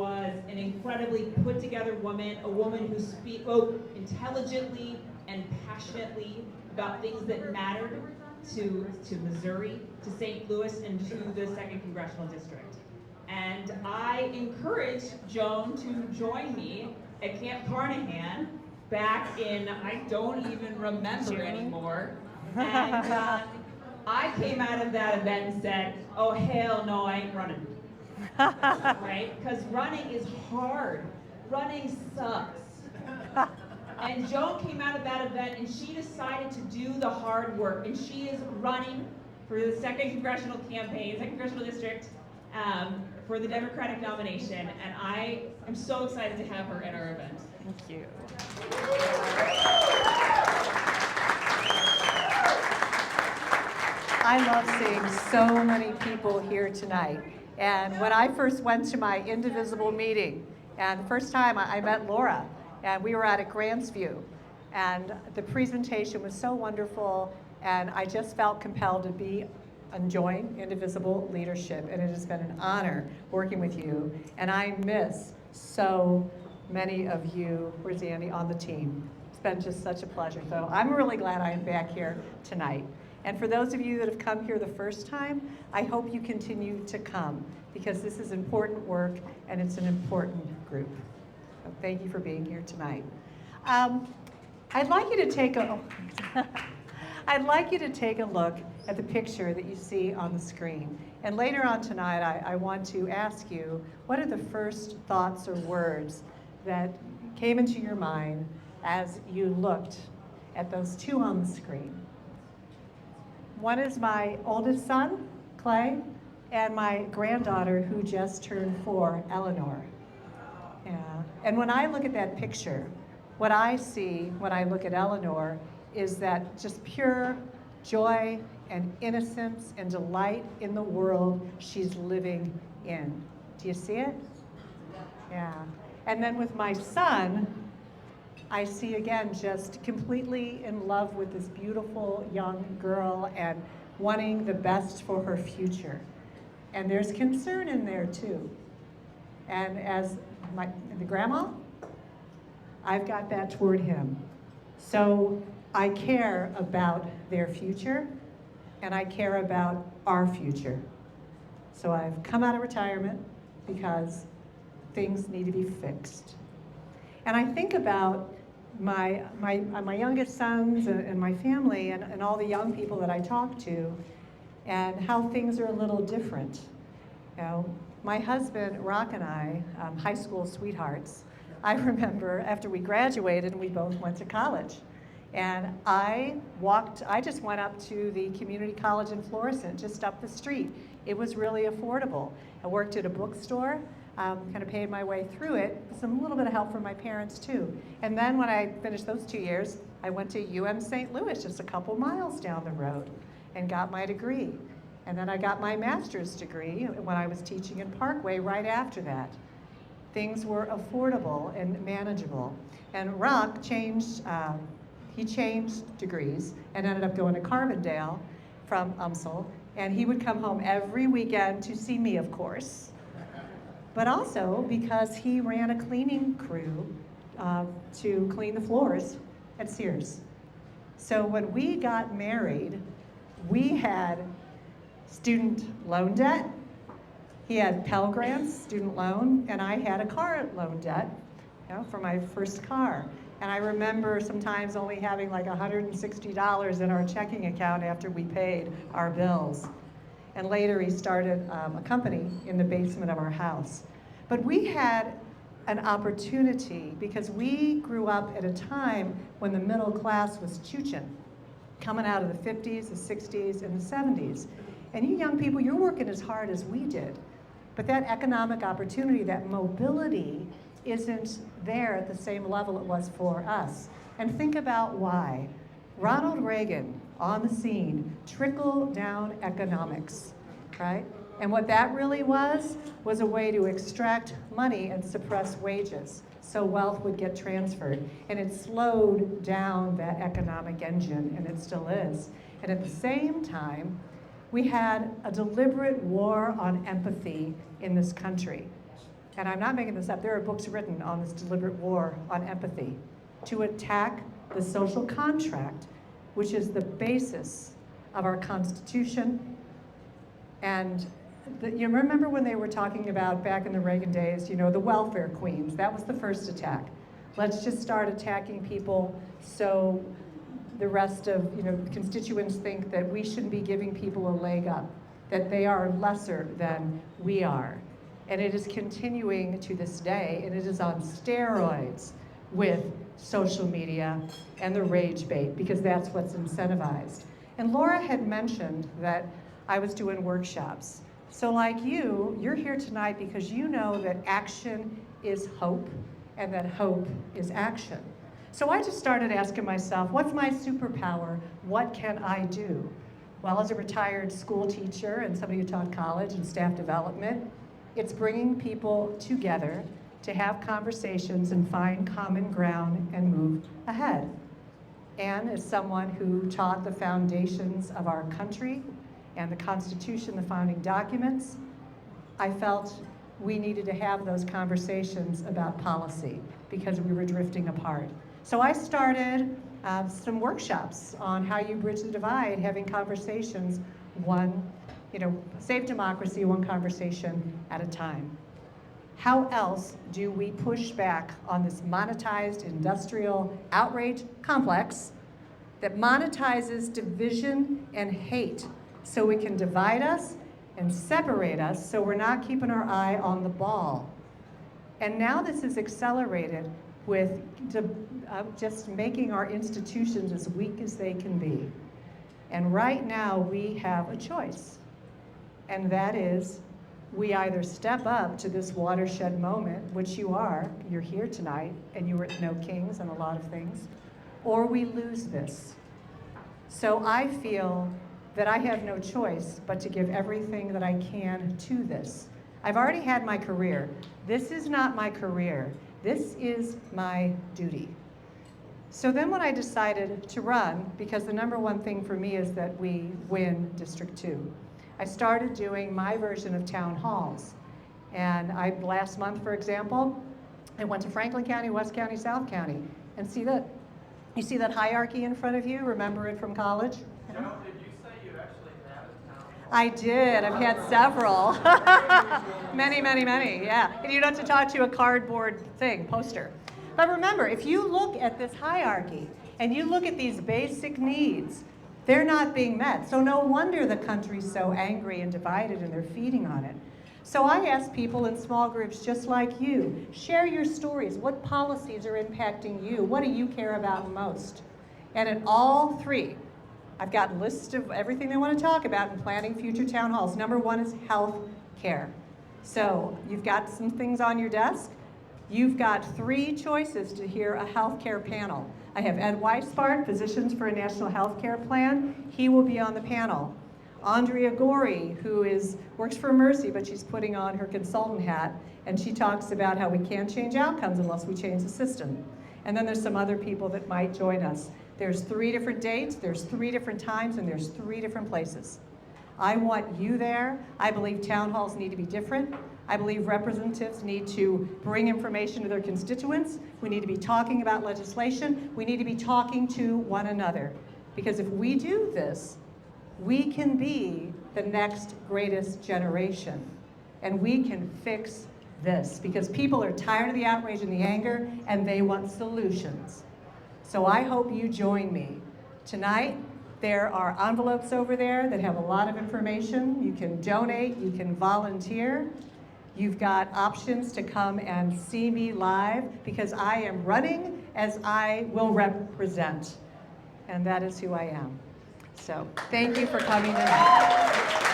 was an incredibly put together woman, a woman who spoke intelligently and passionately about things that mattered to Missouri, to St. Louis, and to the 2nd Congressional District. And I encouraged Joan to join me at Camp Carnahan back in, I don't even remember anymore. And I came out of that event and said, oh hell no, I ain't running. Right? Because running is hard. Running sucks. And Joan came out of that event and she decided to do the hard work. And she is running for the 2nd Congressional Campaign, 2nd Congressional District, for the Democratic nomination. And I am so excited to have her at our event. Thank you. I love seeing so many people here tonight. And when I first went to my Indivisible meeting, and the first time I met Laura, and we were at Grantsview, and the presentation was so wonderful, and I just felt compelled to join Indivisible leadership, and it has been an honor working with you, and I miss so many of you, where's Andy, on the team. It's been just such a pleasure. So I'm really glad I am back here tonight. And for those of you that have come here the first time, I hope you continue to come, because this is important work and it's an important group. So thank you for being here tonight. I'd like you to take a look at the picture that you see on the screen. And later on tonight, I want to ask you, what are the first thoughts or words that came into your mind as you looked at those two on the screen? One is my oldest son, Clay, and my granddaughter, who just turned 4, Eleanor. Yeah. And when I look at that picture, what I see when I look at Eleanor is that just pure joy and innocence and delight in the world she's living in. Do you see it? Yeah. And then with my son, I see again just completely in love with this beautiful young girl and wanting the best for her future. And there's concern in there too. And as the grandma, I've got that toward him. So I care about their future, and I care about our future. So I've come out of retirement because things need to be fixed. And I think about my youngest sons and my family and all the young people that I talk to, and how things are a little different. You know, my husband, Rock, and I, high school sweethearts, I remember after we graduated and we both went to college. And I just went up to the community college in Florissant, just up the street. It was really affordable. I worked at a bookstore, kind of paid my way through it, with a little bit of help from my parents too. And then when I finished those 2 years, I went to UM St. Louis, just a couple miles down the road, and got my degree. And then I got my master's degree when I was teaching in Parkway right after that. Things were affordable and manageable. And Rock changed degrees and ended up going to Carbondale from UMSL. And he would come home every weekend to see me, of course, but also because he ran a cleaning crew to clean the floors at Sears. So when we got married, we had student loan debt. He had Pell Grants, student loan, and I had a car loan debt, for my first car. And I remember sometimes only having like $160 in our checking account after we paid our bills. And later he started a company in the basement of our house. But we had an opportunity because we grew up at a time when the middle class was chuchin', coming out of the 50s, the 60s, and the 70s. And you young people, you're working as hard as we did. But that economic opportunity, that mobility, isn't there at the same level it was for us. And think about why. Ronald Reagan, on the scene, trickle-down economics, right? And what that really was a way to extract money and suppress wages so wealth would get transferred. And it slowed down that economic engine, and it still is. And at the same time, we had a deliberate war on empathy in this country. and I'm not making this up, there are books written on this deliberate war on empathy, to attack the social contract, which is the basis of our Constitution. And you remember when they were talking about, back in the Reagan days, the welfare queens? That was the first attack. Let's just start attacking people so the rest of constituents think that we shouldn't be giving people a leg up, that they are lesser than we are. And it is continuing to this day, and it is on steroids with social media and the rage bait, because that's what's incentivized. And Laura had mentioned that I was doing workshops. So like you're here tonight because you know that action is hope, and that hope is action. So I just started asking myself, what's my superpower? What can I do? Well, as a retired school teacher and somebody who taught college and staff development, it's bringing people together to have conversations and find common ground and move ahead. And as someone who taught the foundations of our country and the Constitution, the founding documents, I felt we needed to have those conversations about policy because we were drifting apart. So I started some workshops on how you bridge the divide, having conversations save democracy one conversation at a time. How else do we push back on this monetized industrial outrage complex that monetizes division and hate so we can divide us and separate us so we're not keeping our eye on the ball? And now this is accelerated with just making our institutions as weak as they can be. And right now we have a choice, and that is we either step up to this watershed moment, which you're here tonight, and you were at No Kings and a lot of things, or we lose this. So I feel that I have no choice but to give everything that I can to this. I've already had my career. This is not my career. This is my duty. So then when I decided to run, because the number one thing for me is that we win District 2, I started doing my version of town halls. And last month, for example, I went to Franklin County, West County, South County, and you see that hierarchy in front of you? Remember it from college? Joe, did you say you actually had a town hall? I did. I've had several. Many, yeah. And you don't have to talk to a cardboard poster. But remember, if you look at this hierarchy and you look at these basic needs, they're not being met. So no wonder the country's so angry and divided and they're feeding on it. So I ask people in small groups just like you, share your stories. What policies are impacting you? What do you care about most? And in all three, I've got lists of everything they want to talk about in planning future town halls. Number one is health care. So you've got some things on your desk. You've got 3 choices to hear a healthcare panel. I have Ed Weisbart, Physicians for a National Healthcare Plan. He will be on the panel. Andrea Gorey, who works for Mercy, but she's putting on her consultant hat, and she talks about how we can't change outcomes unless we change the system. And then there's some other people that might join us. There's 3 different dates, there's 3 different times, and there's 3 different places. I want you there. I believe town halls need to be different. I believe representatives need to bring information to their constituents. We need to be talking about legislation. We need to be talking to one another. Because if we do this, we can be the next greatest generation. And we can fix this. Because people are tired of the outrage and the anger, and they want solutions. So I hope you join me. Tonight, there are envelopes over there that have a lot of information. You can donate, you can volunteer. You've got options to come and see me live because I am running as I will represent. And that is who I am. So thank you for coming tonight.